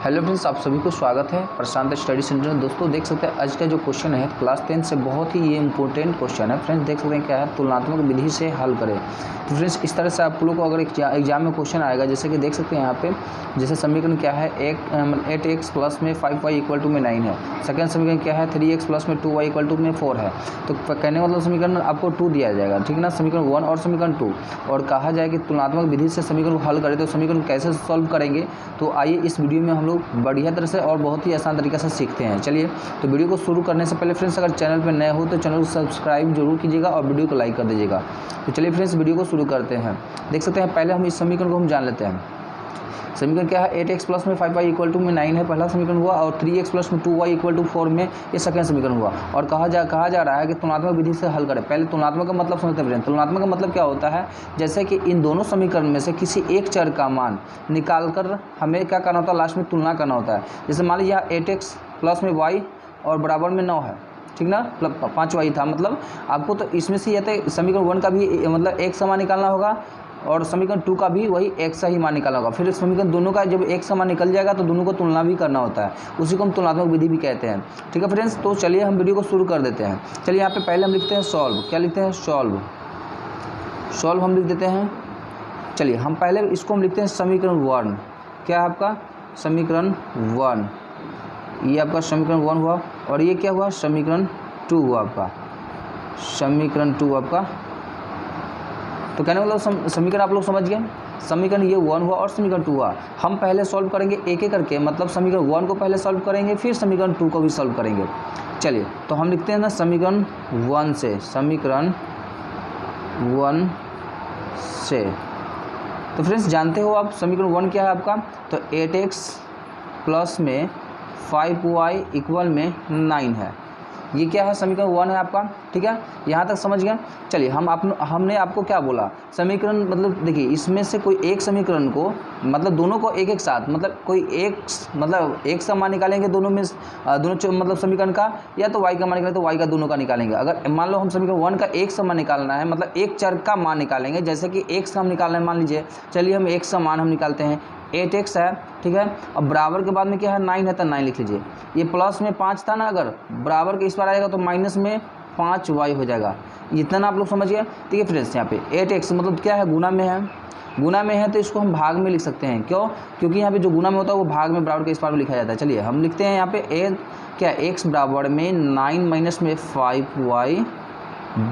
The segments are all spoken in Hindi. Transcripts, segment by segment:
हेलो फ्रेंड्स, आप सभी को स्वागत है प्रशांत स्टडी सेंटर में। दोस्तों देख सकते हैं आज का जो क्वेश्चन है क्लास 10 से बहुत ही ये इंपॉर्टेंट क्वेश्चन है। फ्रेंड्स देख सकते हैं क्या है, तुलनात्मक विधि से हल करें। तो फ्रेंड्स इस तरह से आप लोग को अगर एग्जाम में क्वेश्चन आएगा, जैसे कि देख सकते हैं यहाँ पे, जैसे समीकरण क्या है 8x प्लस में 5y इक्वल टू में 9 है। सेकंड समीकरण क्या है 3x प्लस में 2y इक्वल टू में 4 है। तो कहने का मतलब समीकरण आपको 2 दिया जाएगा, ठीक है ना, समीकरण 1 और समीकरण 2। और कहा जाए कि तुलनात्मक विधि से समीकरण को हल करें तो समीकरण कैसे सॉल्व करेंगे। तो आइए इस वीडियो में हम लोग बढ़िया तरह से और बहुत ही आसान तरीके से सीखते हैं। चलिए तो वीडियो को शुरू करने से पहले फ्रेंड्स, अगर चैनल पर नए हो तो चैनल को सब्सक्राइब जरूर कीजिएगा और वीडियो को लाइक कर दीजिएगा। तो चलिए फ्रेंड्स वीडियो को शुरू करते हैं। देख सकते हैं पहले हम इस समीकरण को हम जान लेते हैं। समीकरण क्या है 8x प्लस में 5y इक्वल टू में 9 है, पहला समीकरण हुआ। और 3x प्लस में 2y इक्वल टू 4 में ये सेकंड समीकरण हुआ। और कहा जा रहा है कि तुलनात्मक विधि से हल करें। पहले तुलनात्मक का मतलब समझते हैं। तुलनात्मक का मतलब क्या होता है, जैसे कि इन दोनों समीकरण में से किसी एक चर का मान निकाल कर हमें क्या करना होता है, लास्ट में तुलना करना होता है। जैसे मान लीजिए 8x प्लस में y और बराबर में 9 है, ठीक ना, मतलब 5y था। मतलब आपको तो इसमें से यह समीकरण 1 का भी मतलब एक समान निकालना होगा और समीकरण 2 का भी वही एक सा ही मान निकालना होगा। फिर समीकरण दोनों का जब एक समान निकल जाएगा तो दोनों को तुलना भी करना होता है, उसी को हम तुलनात्मक विधि भी कहते हैं। ठीक है फ्रेंड्स, तो चलिए हम वीडियो को शुरू कर देते हैं। चलिए यहाँ पे पहले हम लिखते हैं सॉल्व। क्या लिखते हैं, सॉल्व हम लिख देते हैं। चलिए हम पहले इसको हम लिखते हैं समीकरण 1। क्या है आपका समीकरण 1, ये आपका समीकरण 1 हुआ। और ये क्या हुआ, समीकरण 2 हुआ आपका, समीकरण 2 आपका। तो कहने का मतलब समीकरण आप लोग समझ गए, समीकरण ये 1 हुआ और समीकरण 2 हुआ। हम पहले सॉल्व करेंगे एक एक करके, मतलब समीकरण 1 को पहले सॉल्व करेंगे फिर समीकरण 2 को भी सॉल्व करेंगे। चलिए तो हम लिखते हैं ना समीकरण 1 से, समीकरण 1 से। तो फ्रेंड्स जानते हो आप समीकरण 1 क्या है आपका, तो 8x प्लस में 5y इक्वल में 9 है। ये क्या है, समीकरण 1 है आपका, ठीक है, यहाँ तक समझ गए। चलिए हमने आपको क्या बोला, समीकरण मतलब देखिए इसमें से कोई एक समीकरण को मतलब दोनों को एक एक साथ, मतलब कोई एक मतलब एक सा मान निकालेंगे दोनों में, दोनों मतलब समीकरण का, या तो y का मान निकालेंगे तो y का दोनों का निकालेंगे। अगर मान लो हम समीकरण 1 का एक सा मान निकालना है, मतलब एक चर का मान निकालेंगे, जैसे कि एक सा हम निकालना है, मान लीजिए चलिए हम एक सा मान हम निकालते हैं 8x है, ठीक है। अब बराबर के बाद में क्या है 9 है, तो 9 लिख लीजिए। ये प्लस में 5 था ना, अगर बराबर के इस बार आएगा तो माइनस में 5y हो जाएगा। इतना आप लोग समझ गए, ठीक है फ्रेंड्स। यहाँ पे 8x मतलब क्या है, गुना में है, गुना में है तो इसको हम भाग में लिख सकते हैं। क्यों, क्योंकि यहाँ पे जो गुना में होता है वो भाग में बराबर के इस बार में लिखा जाता है। चलिए हम लिखते हैं यहाँ पे क्या x बराबर में 9 माइनस में 5y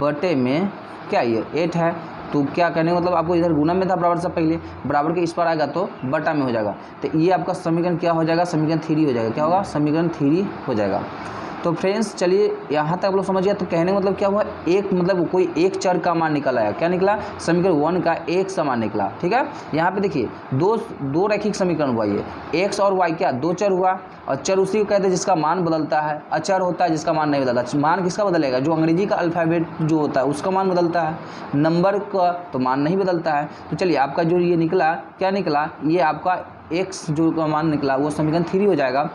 बटे में क्या ये 8 है। तो क्या कहने का मतलब आपको इधर गुना में था बराबर से पहले, बराबर के इस पर आएगा तो बटा में हो जाएगा। तो ये आपका समीकरण क्या हो जाएगा, समीकरण 3 हो जाएगा। क्या होगा, समीकरण 3 हो जाएगा। तो फ्रेंड्स चलिए यहाँ तक आप लोग समझ गया। तो कहने का मतलब क्या हुआ, एक मतलब कोई एक चर का मान निकल आया। क्या निकला, समीकरण 1 का एक सा मान निकला, ठीक है। यहाँ पे देखिए दो रैखिक समीकरण हुआ, ये x और y क्या दो चर हुआ। और चर उसी को कहते हैं जिसका मान बदलता है, अचर होता है जिसका मान नहीं बदलता। मान किसका बदलेगा, जो अंग्रेजी का अल्फ़ाबेट जो होता है उसका मान बदलता है, नंबर का तो मान नहीं बदलता है। तो चलिए आपका जो ये निकला, क्या निकला, ये आपका x जो का मान निकला वो समीकरण 3 हो जाएगा,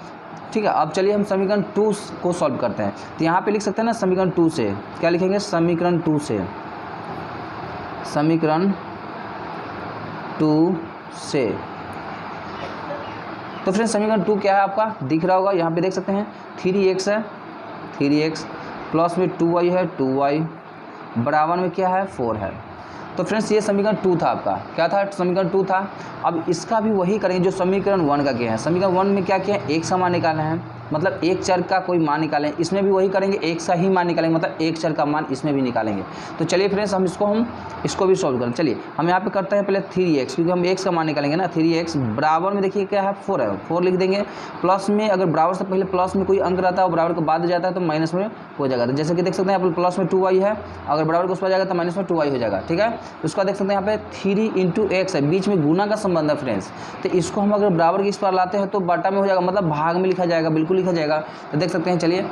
ठीक है। अब चलिए हम समीकरण 2 को सॉल्व करते हैं। तो यहाँ पे लिख सकते हैं ना समीकरण 2 से, क्या लिखेंगे, समीकरण 2 से, समीकरण 2 से। तो फ्रेंड्स समीकरण 2 क्या है आपका, दिख रहा होगा, यहाँ पे देख सकते हैं 3x है, 3x प्लस में 2y है, 2y बराबर में क्या है 4 है। तो फ्रेंड्स ये समीकरण 2 था आपका, क्या था, समीकरण 2 था। अब इसका भी वही करेंगे जो समीकरण 1 का किया है। समीकरण 1 में क्या किया है, एक सा मान निकालना है, मतलब एक चर का कोई मान निकालें। इसमें भी वही करेंगे, एक सा ही मान निकालेंगे, मतलब एक चर का मान इसमें भी निकालेंगे। तो चलिए फ्रेंड्स हम इसको भी सॉल्व करें। चलिए हम यहाँ पे करते हैं पहले 3x, क्योंकि हम x का मान निकालेंगे ना। 3x बराबर में देखिए क्या है 4 है, 4 लिख देंगे। प्लस में अगर बराबर से पहले प्लस में कोई अंक रहता है और बराबर के बाद जाता है तो माइनस में हो जाएगा। तो जैसे कि देख सकते हैं यहाँ पर प्लस में 2y है, अगर बराबर के उस पर जाएगा तो माइनस में 2y हो जाएगा, ठीक है। उसका देख सकते हैं यहाँ पे 3 × x है, बीच में गुना का संबंध है फ्रेंड्स। तो इसको हम अगर बराबर के इस पर लाते हैं तो बटा में हो जाएगा, मतलब भाग में लिखा जाएगा, बिल्कुल लिखा जाएगा। तो देख सकते हैं, चलिए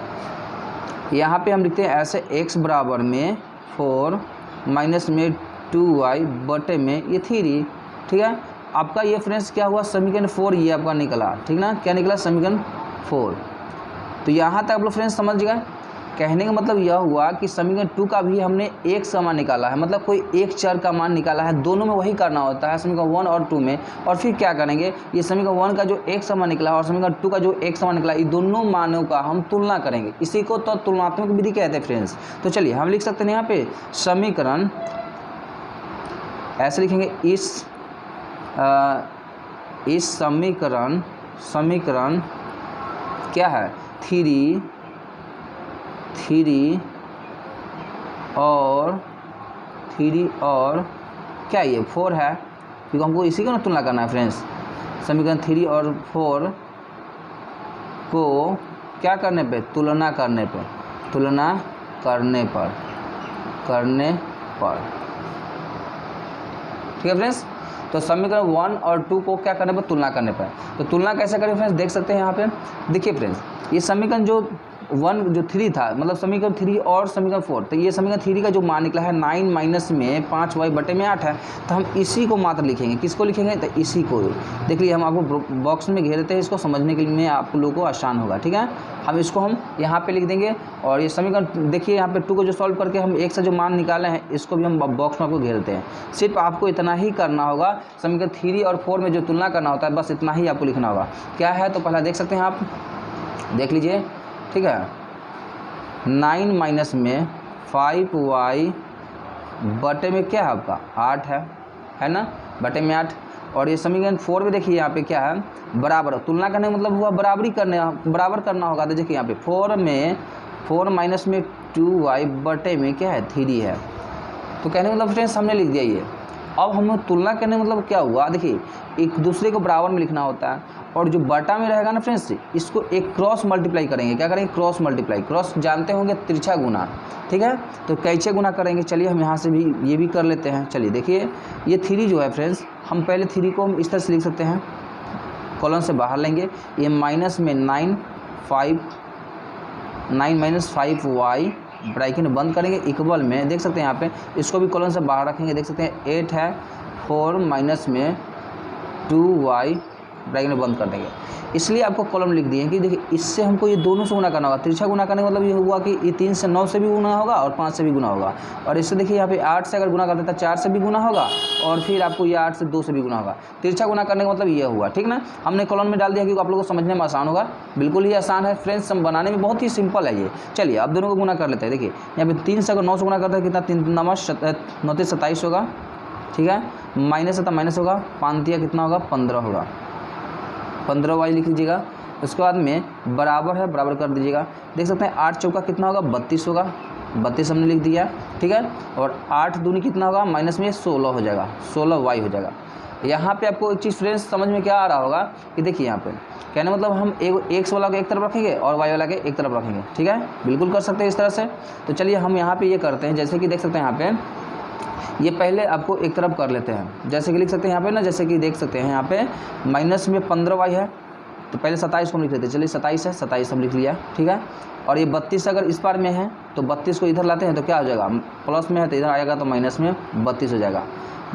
यहाँ पे हम लिखते हैं ऐसे x बराबर में 4 माइनस में 2y बटे में ये 3, ठीक है। आपका ये फ्रेंड्स क्या हुआ, समीकरण 4 ये आपका निकला, ठीक ना, क्या निकला, समीकरण 4। तो यहाँ तक आप लोग फ्रेंड्स समझ गए। कहने का मतलब यह हुआ कि समीकरण 2 का भी हमने एक समान निकाला है, मतलब कोई एक चर का मान निकाला है, दोनों में वही करना होता है समीकरण 1 और 2 में। और फिर क्या करेंगे, ये समीकरण 1 का जो एक समान निकला है और समीकरण 2 का जो एक समान निकला है, ये दोनों मानों का हम तुलना करेंगे। इसी को तो तुलनात्मक विधि कहते हैं फ्रेंड्स। तो चलिए हम लिख सकते हैं यहाँ पे समीकरण, ऐसे लिखेंगे इस समीकरण क्या है, 3 और क्या ये 4 है, क्योंकि हमको इसी का ना तुलना करना है फ्रेंड्स। समीकरण 3 और 4 को क्या करने पे, तुलना करने पर ठीक है फ्रेंड्स। तो समीकरण 1 और 2 को क्या करने पर, तुलना करने पर। तो तुलना कैसे करें फ्रेंड्स, देख सकते हैं यहाँ पे। देखिए फ्रेंड्स, ये समीकरण जो 3 था, मतलब समीकरण 3 और समीकरण 4, तो ये समीकरण 3 का जो मान निकला है 9 माइनस में 5y/8 है, तो हम इसी को मात्र लिखेंगे। किसको लिखेंगे, तो इसी को। देख लीजिए, हम आपको बॉक्स में घेर देते हैं, इसको समझने के लिए आप लोगों को आसान होगा। ठीक है, हम इसको हम यहाँ पे लिख देंगे। और ये समीकरण देखिए यहाँ पे 2 को जो सॉल्व करके हम एक से जो मान निकाले हैं, इसको भी हम बॉक्स में आपको घेर देते हैं। सिर्फ आपको इतना ही करना होगा, समीकरण 3 और 4 में जो तुलना करना होता है, बस इतना ही आपको लिखना होगा। क्या है, तो पहला देख सकते हैं आप, देख लीजिए। ठीक है, 9 माइनस में 5y बटे में क्या है आपका 8 है ना, बटे में 8। और ये समीकरण 4 में देखिए यहाँ पे क्या है, बराबर। तुलना करने का मतलब हुआ बराबर करना होगा। तो देखिए यहाँ पे 4 माइनस में 2y बटे में क्या है 3 है। तो कहने का मतलब फ्रेंड्स हमने लिख दिया ये। अब हम तुलना करने मतलब क्या हुआ, देखिए एक दूसरे को बराबर में लिखना होता है, और जो बटा में रहेगा ना फ्रेंड्स, इसको एक क्रॉस मल्टीप्लाई करेंगे। क्या करेंगे, क्रॉस मल्टीप्लाई। क्रॉस जानते होंगे, तिरछा गुना। ठीक है, तो कैसे गुना करेंगे, चलिए हम यहाँ से भी ये भी कर लेते हैं। चलिए देखिए, ये 3 जो है फ्रेंड्स, हम पहले 3 को हम इस तरह से लिख सकते हैं, कॉलन से बाहर लेंगे। ये माइनस में 9 माइनस 5y ब्रैकेट बंद करेंगे, इक्वल में देख सकते हैं यहाँ पे, इसको भी कॉलन से बाहर रखेंगे। देख सकते हैं 8 है, 4 माइनस में 2y ब्रैकेट में बंद कर देंगे। इसलिए आपको कॉलम लिख दिए कि देखिए, इससे हमको ये दोनों से गुना करना होगा। तिरछा गुना करने का मतलब ये हुआ कि ये 3 से 9 से भी गुना होगा और 5 से भी गुना होगा। और इससे देखिए यहाँ पे 8 से अगर गुना करते तो 4 से भी गुना होगा, और फिर आपको ये 8 से 2 से भी गुना होगा। तिरछा गुना करने का मतलब ये हुआ। ठीक ना, हमने कॉलम में डाल दिया क्योंकि आप लोगों को समझने में आसान होगा। बिल्कुल ही आसान है फ्रेंड्स, बनाने में बहुत ही सिंपल है ये। चलिए अब दोनों को गुना कर लेते हैं। देखिए यहाँ पे 3 से अगर 9 से गुना करते हैं, कितना 3 9 27 होगा। ठीक है, माइनस है तो माइनस होगा, 5 कितना होगा 15 होगा। 15y लिख लीजिएगा। उसके बाद में बराबर है, बराबर कर दीजिएगा। देख सकते हैं 8 चौका कितना होगा 32 होगा, 32 हमने लिख दिया। ठीक है, और 8 दूनी कितना होगा, माइनस में 16 हो जाएगा, 16y हो जाएगा। यहाँ पे आपको एक चीज़ फ्रेंड्स समझ में क्या आ रहा होगा कि देखिए यहाँ पे कहने मतलब हम एक्स वाला को एक तरफ रखेंगे और वाई वाला के एक तरफ रखेंगे। ठीक है, बिल्कुल कर सकते हैं इस तरह से। तो चलिए हम यहाँ पे ये करते हैं, जैसे कि देख सकते हैं यहाँ पे ये पहले आपको एक तरफ कर लेते हैं। जैसे कि लिख सकते हैं यहाँ पे ना, जैसे कि देख सकते हैं यहाँ पे माइनस में 15y है, तो पहले 27 को हम लिख लेते हैं। चलिए 27 है, 27 हम लिख लिया। ठीक है, और ये 32 अगर इस बार में है तो 32 को इधर लाते हैं तो क्या हो जाएगा, प्लस में है तो इधर आएगा तो माइनस में 32 हो जाएगा।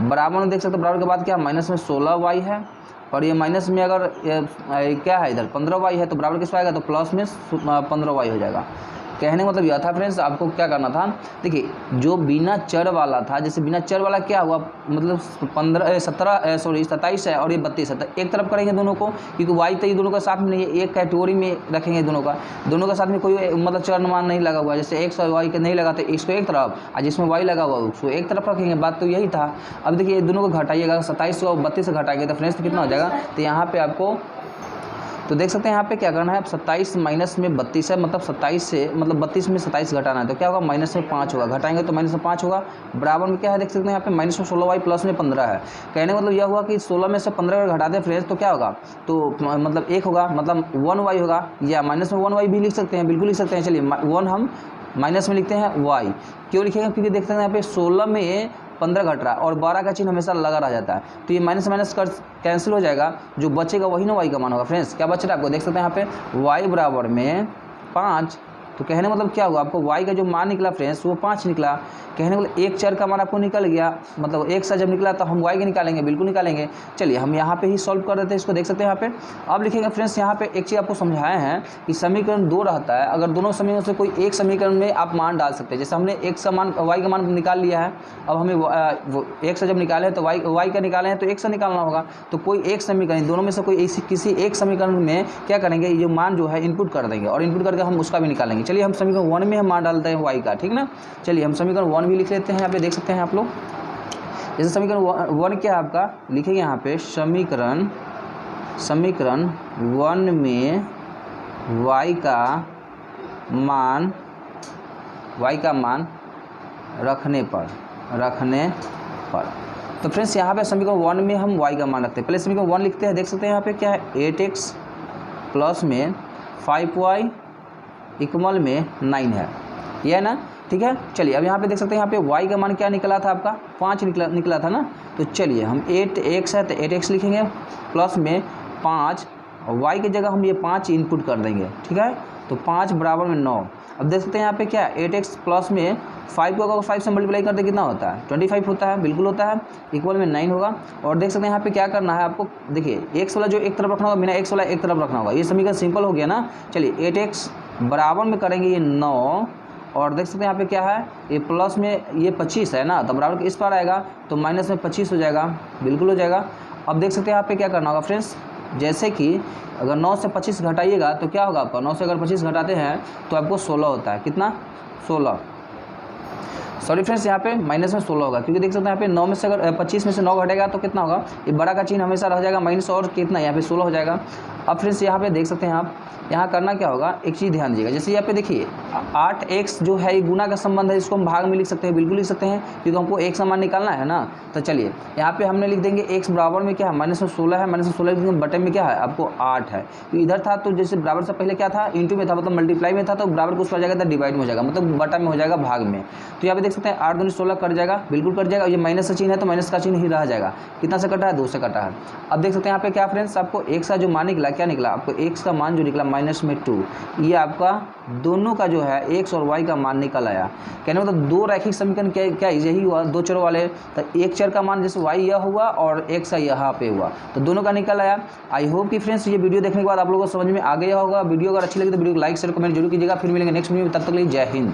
बराबर में देख सकते हैं, बराबर के बाद क्या माइनस में 16y है, और ये माइनस में अगर क्या है इधर 15y है, तो बराबर किस आएगा तो प्लस में 15y हो जाएगा। कहने का मतलब यह था फ्रेंड्स, आपको क्या करना था, देखिए जो बिना चर वाला था, जैसे बिना चर वाला क्या हुआ, मतलब 27 है और ये 32 है, तो एक तरफ करेंगे दोनों को, क्योंकि वाई तो ये दोनों का साथ में नहीं है, एक कैटेगरी में रखेंगे दोनों का साथ में कोई मतलब चर मान नहीं लगा हुआ। जैसे एक्स और वाई के नहीं लगा तो एक्स को एक तरफ, और जिसमें वाई लगा हुआ उसको एक तरफ रखेंगे। बात तो यही था। अब देखिए दोनों को घटाइएगा, 27 को 32 से घटाएंगे तो फ्रेंड्स कितना हो जाएगा, तो यहाँ पे आपको तो देख सकते हैं यहाँ पे क्या करना है, 27 माइनस में 32 है, मतलब 27 से मतलब 32 में 27 घटाना है, तो क्या होगा माइनस में 5 होगा। घटाएंगे तो माइनस में 5 होगा। बराबर में क्या है देख सकते हैं यहाँ पे माइनस में 16y प्लस में 15 है। कहने का मतलब यह हुआ कि 16 में से 15 अगर घटाते हैं फ्रेंड्स तो क्या होगा, तो मतलब 1 होगा, मतलब 1y होगा, या माइनस में 1y भी लिख सकते हैं, बिल्कुल लिख सकते हैं। चलिए 1 हम माइनस में लिखते हैं, y क्यों लिखेंगे, क्योंकि देखते हैं यहाँ पे 16 में 15 घट रहा है और 12 का चिन्ह हमेशा लगा रह जाता है, तो ये माइनस माइनस कर कैंसिल हो जाएगा। जो बचेगा वही ना y का मान होगा फ्रेंड्स। क्या बच रहा है आपको देख सकते हैं यहाँ पे y बराबर में 5 तो कहने मतलब क्या हुआ, आपको y का जो मान निकला फ्रेंड्स वो 5 निकला। कहने मतलब एक चर का मान आपको निकल गया, मतलब एक सा जब निकला तो हम y के निकालेंगे, बिल्कुल निकालेंगे। चलिए हम यहाँ पे ही सॉल्व कर देते हैं इसको, देख सकते हैं यहाँ पे। अब लिखेंगे फ्रेंड्स यहाँ पे एक चीज़ आपको समझाए हैं कि समीकरण 2 रहता है, अगर दोनों समीकरण से कोई एक समीकरण में आप मान डाल सकते हैं। जैसे हमने एक सा मान y का मान निकाल लिया है, अब हमें वो एक सा जब निकाले हैं तो y का निकाले हैं तो एक सा निकालना होगा। तो कोई एक समीकरण, दोनों में से कोई किसी एक समीकरण में क्या करेंगे, ये मान जो है इनपुट कर देंगे और इनपुट करके हम उसका भी निकालेंगे। चलिए हम समीकरण 1 में हम मान डालते हैं y का, ठीक ना। चलिए हम समीकरण 1 भी लिख लेते हैं, यहाँ पे देख सकते हैं आप लोग। जैसे समीकरण 1 क्या है आपका, लिखेंगे यहाँ पे समीकरण 1 में y का मान रखने पर तो फ्रेंड्स यहाँ पे समीकरण 1 में हम y का मान रखते हैं। पहले समीकरण 1 लिखते हैं, देख सकते हैं यहाँ पे क्या है, 8x प्लस में 5y इक्वल में 9 है, ये है ना, ठीक है। चलिए अब यहाँ पे देख सकते हैं, यहाँ पे y का मान क्या निकला था आपका, 5 निकला था ना। तो चलिए हम 8x है तो 8x लिखेंगे प्लस में 5, और y की जगह हम ये 5 इनपुट कर देंगे, ठीक है। तो 5 बराबर में 9। अब देख सकते हैं यहाँ पे क्या है, 8x प्लस में 5 को अगर 5 से मल्टीप्लाई करते कितना होता है, 25 होता है, बिल्कुल होता है, इक्वल में 9 होगा। और देख सकते हैं यहाँ पे क्या करना है आपको, देखिए x वाला जो एक तरफ रखना होगा, बिना x वाला एक तरफ रखना होगा। ये समीकरण सिंपल हो गया ना। चलिए 8x बराबर में करेंगे ये 9, और देख सकते हैं यहाँ पे क्या है, ये प्लस में ये 25 है ना, तो बराबर इस पर आएगा तो माइनस में 25 हो जाएगा, बिल्कुल हो जाएगा। अब देख सकते हैं यहाँ पे क्या करना होगा फ्रेंड्स, जैसे कि अगर 9 से 25 घटाइएगा तो क्या होगा आपका, 9 से अगर 25 घटाते हैं तो आपको 16 होता है, कितना, 16। सॉरी फ्रेंड्स यहाँ पे माइनस में 16 होगा, क्योंकि देख सकते हैं यहाँ पे 9 में से अगर 25 में से 9 घटेगा तो कितना होगा, ये बड़ा का चिन्ह हमेशा रह जाएगा माइनस, और कितना यहाँ पे 16 हो जाएगा। अब फ्रेंड्स यहाँ पे देख सकते हैं आप, यहाँ करना क्या होगा, एक चीज़ ध्यान दीजिएगा। जैसे यहाँ पे देखिए 8x जो है ये गुना का संबंध है, इसको हम भाग में लिख सकते हैं, बिल्कुल लिख सकते हैं, क्योंकि हमको एक समान निकालना है ना। तो चलिए यहाँ पे हमने लिख देंगे x बराबर में क्या है, माइनस में 16 है, माइनस में 16 लिख देंगे, बटे में क्या है आपको 8 है। तो इधर था तो जैसे बराबर से पहले क्या था, इंटू में था, मतलब मल्टीप्लाई में था, तो बराबर को उस पर जाएगा तो डिवाइड में हो जाएगा, मतलब बटा में हो जाएगा, भाग में। तो यहाँ पे देख सकते हैं 8 दूनी 16 कट जाएगा, बिल्कुल कट जाएगा। ये माइनस का चिन्ह है तो माइनस का चिन्ह ही रह जाएगा, कितना से कटा है, 2 से कटा है। अब देख सकते हैं यहाँ पे क्या फ्रेंड्स, आपको x का जो मान निकला, क्या निकला आपको, x का मान जो निकला माइनस में 2, ये आपका दोनों का जो है x और y का मान निकल आया। कहने मतलब दो रैखिक समीकरण क्या यही हुआ, दो चरों वाले, तो एक चर का मान जैसे y यह हुआ और x यहाँ पे हुआ, तो दोनों का निकल आया। आई होप कि फ्रेंड्स ये वीडियो देखने के बाद आप लोगों को समझ में आ गया होगा। वीडियो अगर अच्छी लगी तो वीडियो को लाइक शेयर कमेंट जरूर कीजिएगा। फिर मिलेंगे नेक्स्ट वीडियो में, तब तक के लिए जय हिंद।